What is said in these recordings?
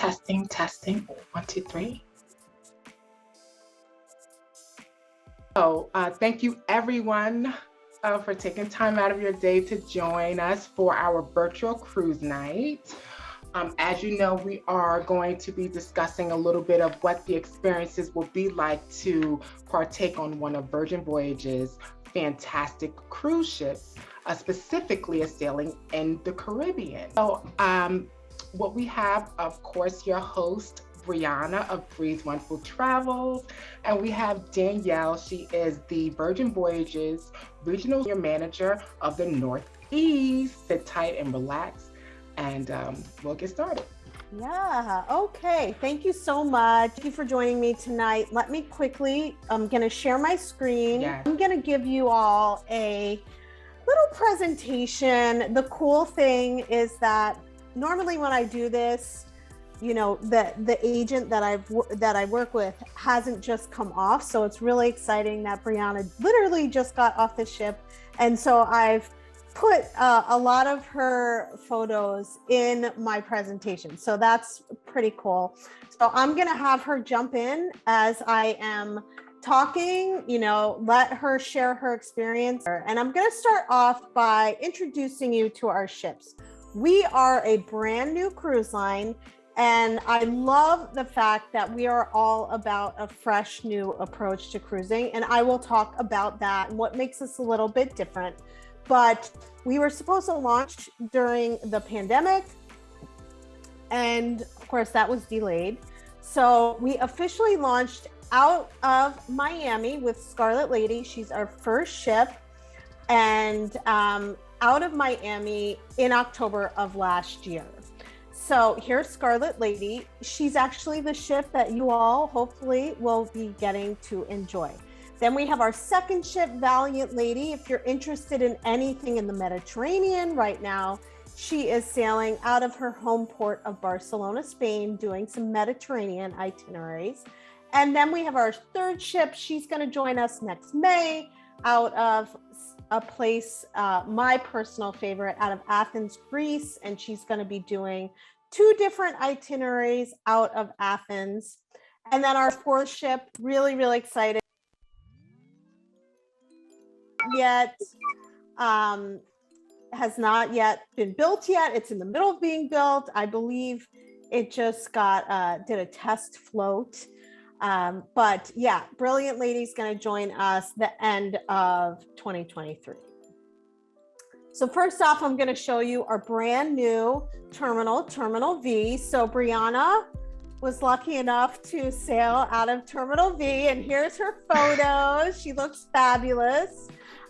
Testing, testing. One, two, three. Thank you everyone for taking time out of your day to join us for our virtual cruise night. As you know, we are going to be discussing a little bit of what the experiences will be like to partake on one of Virgin Voyages' fantastic cruise ships, specifically a sailing in the Caribbean. What we have, of course, your host, Brianna of Breeze Wonderful Travels, and we have Danielle. She is the Virgin Voyages Regional Manager of the Northeast. Sit tight and relax, and we'll get started. Yeah, okay. Thank you so much. Thank you for joining me tonight. Let me quickly, I'm going to share my screen. Yes. I'm going to give you all a little presentation. The cool thing is that normally when I do this, you know, the agent that I work with hasn't just come off. So it's really exciting that Brianna literally just got off the ship. And so I've put a lot of her photos in my presentation. So that's pretty cool. So I'm going to have her jump in as I am talking, you know, let her share her experience. And I'm going to start off by introducing you to our ships. We are a brand new cruise line, and I love the fact that we are all about a fresh new approach to cruising. And I will talk about that and what makes us a little bit different. But we were supposed to launch during the pandemic, and of course that was delayed. So we officially launched out of Miami with Scarlet Lady. She's our first ship, and out of Miami in October of last year. So here's Scarlet Lady. She's actually the ship that you all hopefully will be getting to enjoy. Then we have our second ship, Valiant Lady. If you're interested in anything in the Mediterranean right now, she is sailing out of her home port of Barcelona, Spain, doing some Mediterranean itineraries. And then we have our third ship. She's going to join us next May out of a place, my personal favorite, out of Athens, Greece. And she's going to be doing 2 different itineraries out of Athens. And then our fourth ship, really, really excited. Yet has not yet been built yet. It's in the middle of being built. I believe it just did a test float. But yeah, Brilliant Lady's going to join us the end of 2023. So first off, I'm going to show you our brand new Terminal V. So Brianna was lucky enough to sail out of Terminal V, and here's her photos. She looks fabulous.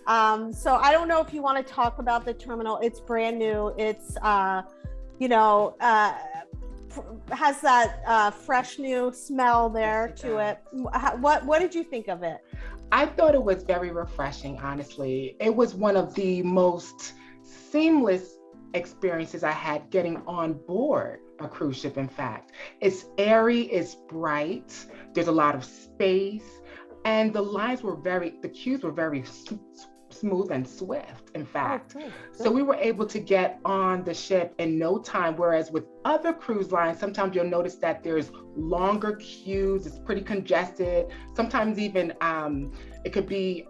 So I don't know if you want to talk about the terminal. It's brand new. It's, has that fresh new smell there to it. What did you think of it? I thought it was very refreshing, honestly. It was one of the most seamless experiences I had getting on board a cruise ship, in fact. It's airy, it's bright, there's a lot of space, and the queues were very smooth and swift, in fact. Okay. So we were able to get on the ship in no time, whereas with other cruise lines, sometimes you'll notice that there's longer queues, it's pretty congested. Sometimes even it could be,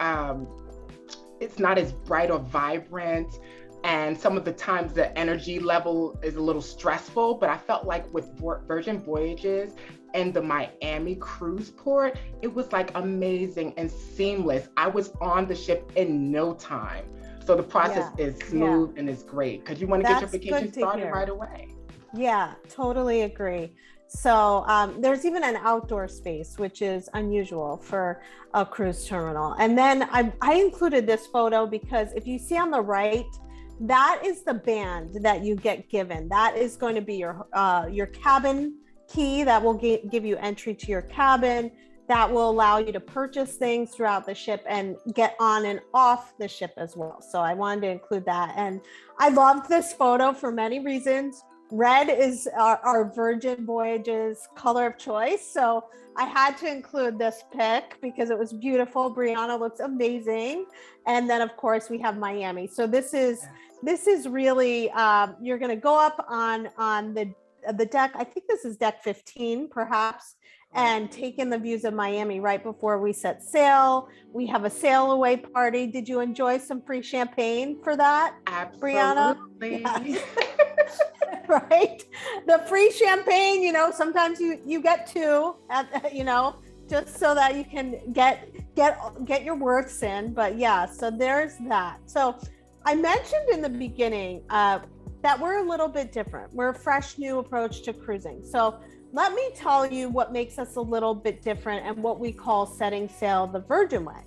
it's not as bright or vibrant. And some of the times the energy level is a little stressful, but I felt like with Virgin Voyages and the Miami cruise port, it was like amazing and seamless. I was on the ship in no time. So the process is smooth and it's great because you want to get your vacation started right away. Yeah, totally agree. So there's even an outdoor space, which is unusual for a cruise terminal. And then I included this photo because if you see on the right, that is the band that you get given. That is going to be your cabin key that will give you entry to your cabin. That will allow you to purchase things throughout the ship and get on and off the ship as well. So I wanted to include that. And I loved this photo for many reasons. Red is our Virgin Voyages color of choice. So I had to include this pic because it was beautiful. Brianna looks amazing. And then of course we have Miami. So this is really, you're going to go up on the the deck. I think this is deck 15, perhaps, and take in the views of Miami right before we set sail. We have a sail away party. Did you enjoy some free champagne for that, Brianna? Absolutely. Right? The free champagne, you know, sometimes you get two, you know, just so that you can get your worths in. But yeah, so there's that. So I mentioned in the beginning that we're a little bit different. We're a fresh new approach to cruising. So let me tell you what makes us a little bit different and what we call setting sail the Virgin way.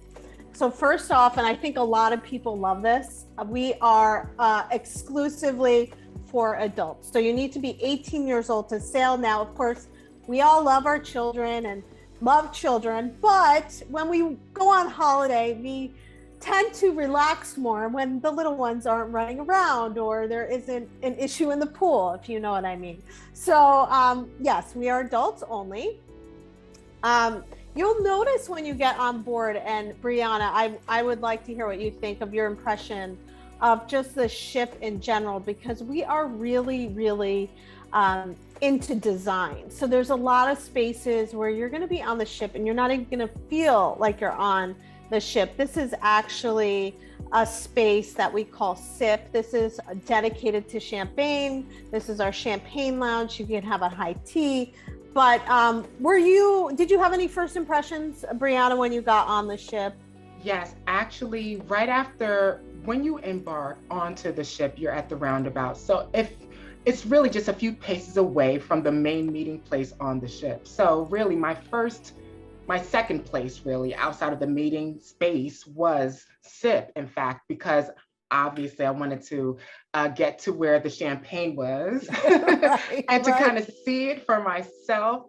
So first off, and I think a lot of people love this, we are exclusively for adults. So you need to be 18 years old to sail. Now, of course, we all love our children and love children, but when we go on holiday, we tend to relax more when the little ones aren't running around or there isn't an issue in the pool, if you know what I mean. So yes, we are adults only. You'll notice when you get on board, and Brianna, I would like to hear what you think of your impression of just the ship in general, because we are really, really into design. So there's a lot of spaces where you're going to be on the ship and you're not even going to feel like you're on the ship. This is actually a space that we call SIP. This is dedicated to champagne. This is our champagne lounge. You can have a high tea. But did you have any first impressions, Brianna, when you got on the ship? Yes, actually, right after, when you embark onto the ship, you're at the roundabout. So if it's really just a few paces away from the main meeting place on the ship. So really my second place really outside of the meeting space was SIP, in fact, because obviously I wanted to get to where the champagne was and to kind of see it for myself.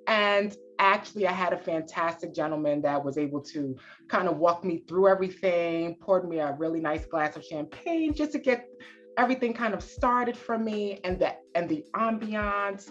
And actually, I had a fantastic gentleman that was able to kind of walk me through everything, poured me a really nice glass of champagne just to get everything kind of started for me, and the ambiance,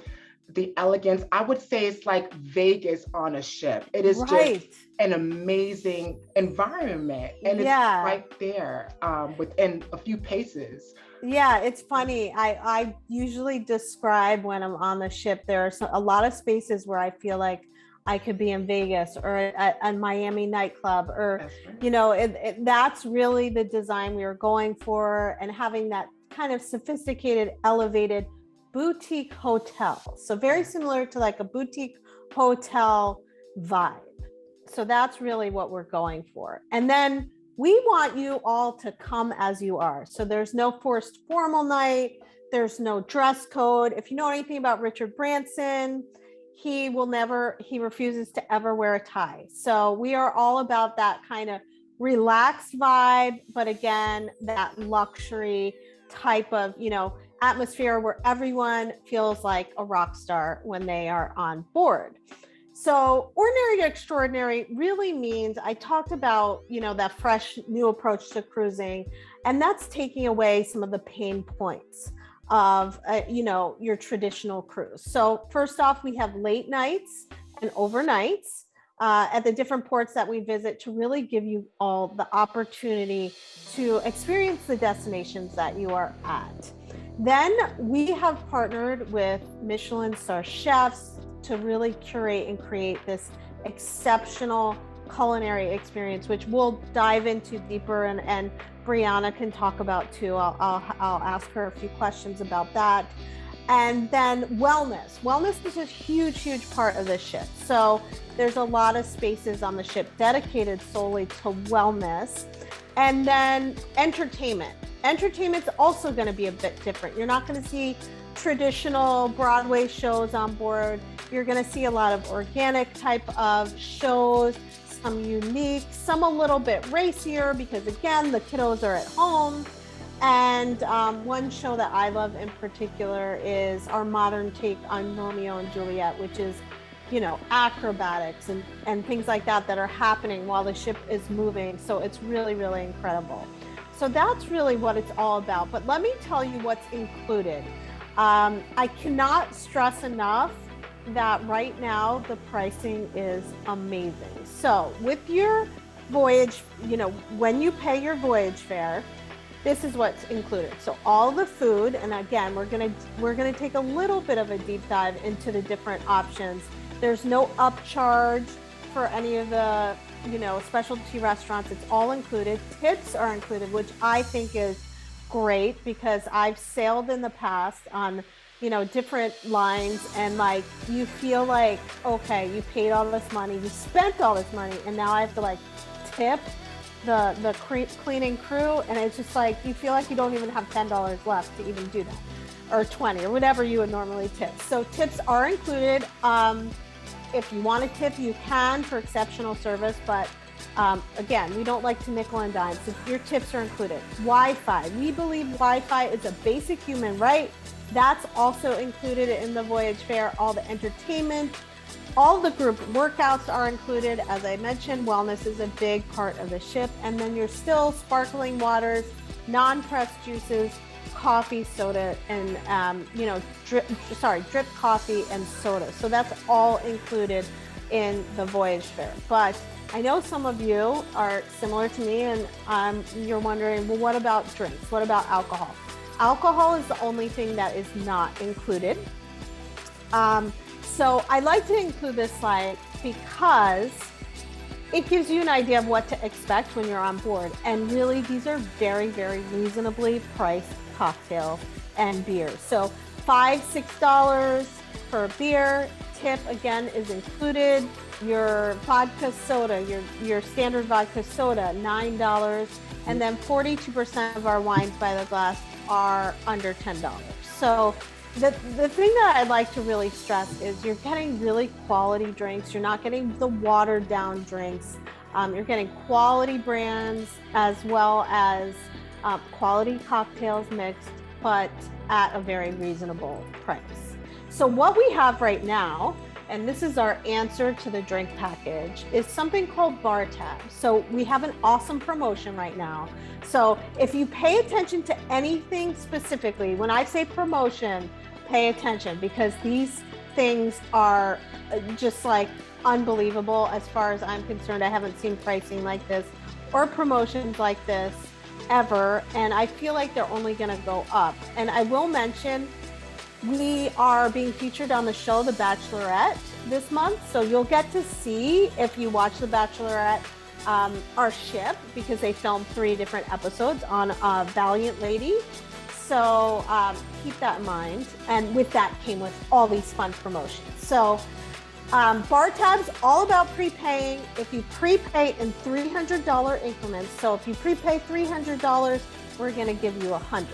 the elegance. I would say it's like Vegas on a ship. It is just an amazing environment, and it's right there within a few paces. Yeah, it's funny. I usually describe when I'm on the ship, there are a lot of spaces where I feel like I could be in Vegas or at a Miami nightclub, or, you know, that's really the design we were going for, and having that kind of sophisticated, elevated boutique hotel. So very similar to like a boutique hotel vibe. So that's really what we're going for. And then we want you all to come as you are. So there's no forced formal night. There's no dress code. If you know anything about Richard Branson, he refuses to ever wear a tie. So we are all about that kind of relaxed vibe, but again, that luxury type of, you know, atmosphere where everyone feels like a rock star when they are on board. So ordinary to extraordinary really means, I talked about, you know, that fresh new approach to cruising, and that's taking away some of the pain points of, you know, your traditional cruise. So first off, we have late nights and overnights at the different ports that we visit to really give you all the opportunity to experience the destinations that you are at. Then we have partnered with Michelin star chefs to really curate and create this exceptional culinary experience, which we'll dive into deeper, and Brianna can talk about too. I'll ask her a few questions about that. And then wellness. Wellness is a huge part of the ship. So there's a lot of spaces on the ship dedicated solely to wellness. And then entertainment. Entertainment's also going to be a bit different. You're not going to see traditional Broadway shows on board. You're going to see a lot of organic type of shows, some unique, some a little bit racier because, again, the kiddos are at home. And one show that I love in particular is our modern take on Romeo and Juliet, which is, you know, acrobatics and things like that are happening while the ship is moving. So it's really, really incredible. So that's really what it's all about. But let me tell you what's included. I cannot stress enough that right now the pricing is amazing. So with your voyage, you know, when you pay your voyage fare, this is what's included. So all the food, and again, we're gonna take a little bit of a deep dive into the different options. There's no upcharge for any of the, you know, specialty restaurants. It's all included. Tips are included, which I think is great because I've sailed in the past on, you know, different lines, and like you feel like, okay, you paid all this money, you spent all this money, and now I have to like tip the cleaning crew, and it's just like you feel like you don't even have $10 left to even do that, or 20 or whatever you would normally tip. So tips are included. If you want to tip, you can for exceptional service, but again, we don't like to nickel and dime, so your tips are included. Wi-Fi, we believe Wi-Fi is a basic human right. That's also included in the voyage fare. All the entertainment, all the group workouts are included. As I mentioned, wellness is a big part of the ship. And then you're still sparkling waters, non-pressed juices, coffee, soda, and you know, drip coffee and soda. So that's all included in the voyage fare. But I know some of you are similar to me, and you're wondering, well, what about drinks? What about alcohol? Alcohol is the only thing that is not included. So I like to include this slide because it gives you an idea of what to expect when you're on board. And really, these are very, very reasonably priced cocktails and beers. So $5, $6 for a beer. Tip, again, is included. Your vodka soda, your standard vodka soda, $9. And then 42% of our wines by the glass are under $10. So the thing that I'd like to really stress is you're getting really quality drinks. You're not getting the watered down drinks. You're getting quality brands as well as quality cocktails mixed, but at a very reasonable price. So what we have right now, and this is our answer to the drink package, is something called bar tab. So we have an awesome promotion right now. So if you pay attention to anything specifically, when I say promotion, pay attention, because these things are just like unbelievable as far as I'm concerned. I haven't seen pricing like this or promotions like this ever, and I feel like they're only going to go up. And I will mention, we are being featured on the show The Bachelorette this month, so you'll get to see, if you watch The Bachelorette, our ship, because they filmed 3 different episodes on Valiant Lady. So keep that in mind. And with that came with all these fun promotions. So bar tabs, all about prepaying. If you prepay in $300 increments, so if you prepay $300, we're going to give you $100.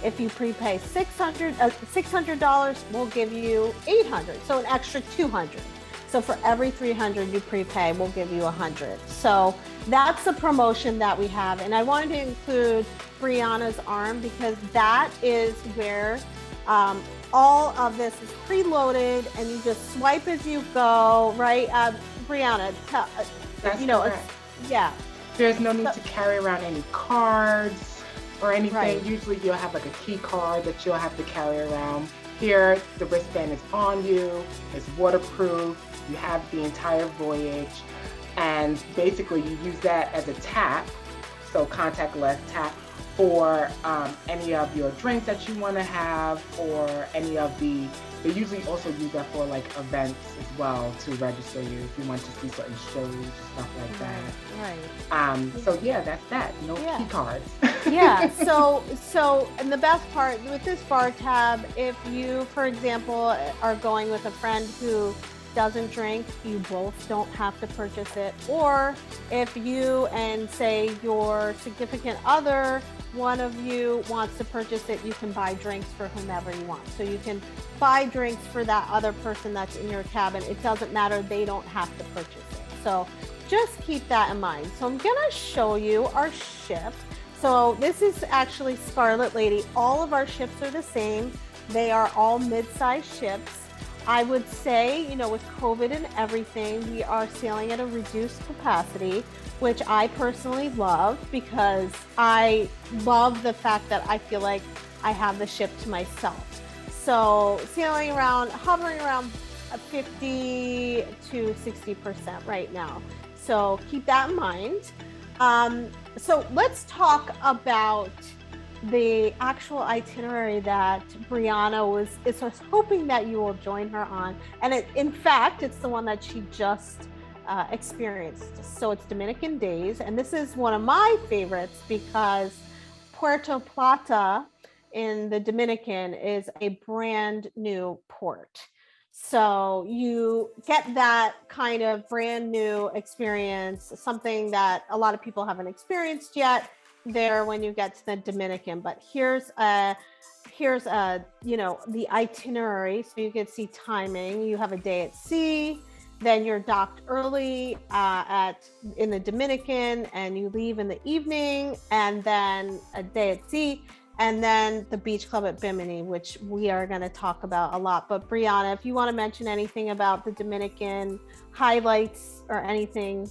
If you prepay $600, we'll give you $800, so an extra $200. So for every $300 you prepay, we'll give you $100. So that's the promotion that we have. And I wanted to include Brianna's arm because that is where all of this is preloaded, and you just swipe as you go, right? Brianna, That's you know, correct. Yeah. There's no need to carry around any cards or anything. Right. Usually you'll have like a key card that you'll have to carry around. Here, the wristband is on you, it's waterproof, you have the entire voyage, and basically you use that as a tap, so contactless tap, for any of your drinks that you want to have, or any of they usually also use that for like events as well, to register you if you want to see certain shows, stuff like that. Right. So yeah, that's that. No Yeah. key cards. Yeah. So, and the best part with this bar tab, if you, for example, are going with a friend who doesn't drink, you both don't have to purchase it. Or if you and say your significant other, one of you wants to purchase it, you can buy drinks for whomever you want. So you can buy drinks for that other person that's in your cabin. It doesn't matter. They don't have to purchase it. So just keep that in mind. So I'm going to show you our ship. So this is actually Scarlet Lady. All of our ships are the same. They are all mid-sized ships. I would say, you know, with COVID and everything, we are sailing at a reduced capacity, which I personally love because I love the fact that I feel like I have the ship to myself. So sailing around, hovering around 50 to 60% right now. So keep that in mind. So let's talk about the actual itinerary that Brianna was hoping that you will join her on. And in fact, it's the one that she just experienced. So it's Dominican days. And this is one of my favorites because Puerto Plata in the Dominican is a brand new port. So you get that kind of brand new experience, something that a lot of people haven't experienced yet there when you get to the Dominican. But here's a the itinerary, so you can see timing. You have a day at sea, then you're docked early in the Dominican, and you leave in the evening, and then a day at sea, and then the beach club at Bimini, which we are going to talk about a lot. But Brianna, if you want to mention anything about the Dominican highlights or anything,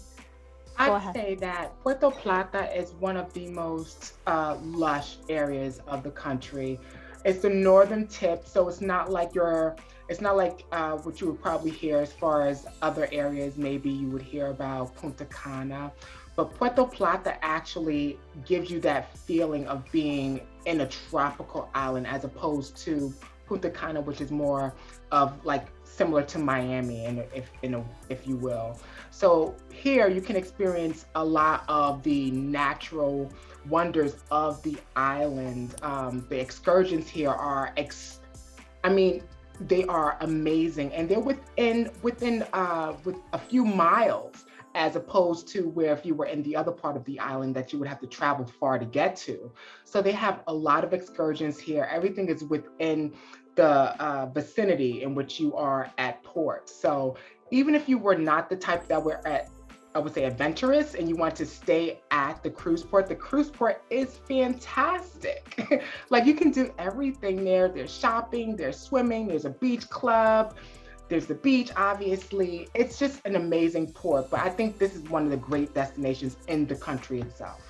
go ahead. I'd say that Puerto Plata is one of the most lush areas of the country. It's the northern tip, so it's not like what you would probably hear as far as other areas. Maybe you would hear about Punta Cana, but Puerto Plata actually gives you that feeling of being in a tropical island, as opposed to Punta Cana, which is more of like similar to Miami, if you will. So here you can experience a lot of the natural wonders of the island. The excursions here are, they are amazing, and they're within with a few miles, as opposed to where if you were in the other part of the island that you would have to travel far to get to. So they have a lot of excursions here. Everything is within the vicinity in which you are at port. So even if you were not the type that were I would say adventurous, and you want to stay at the cruise port is fantastic. Like, you can do everything there. There's shopping, there's swimming, there's a beach club, there's the beach, obviously. It's just an amazing port. But I think this is one of the great destinations in the country itself.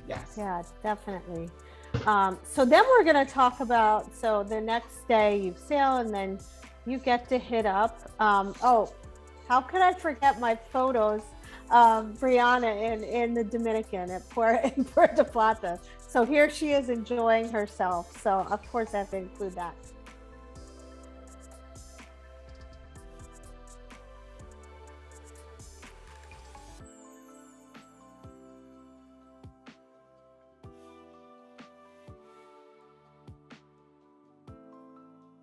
Yes. Yeah, definitely. So then we're going to talk about, so the next day you sail, and then you get to hit up. How could I forget my photos of Brianna in the Dominican in Puerto Plata? So here she is enjoying herself. So of course I have to include that.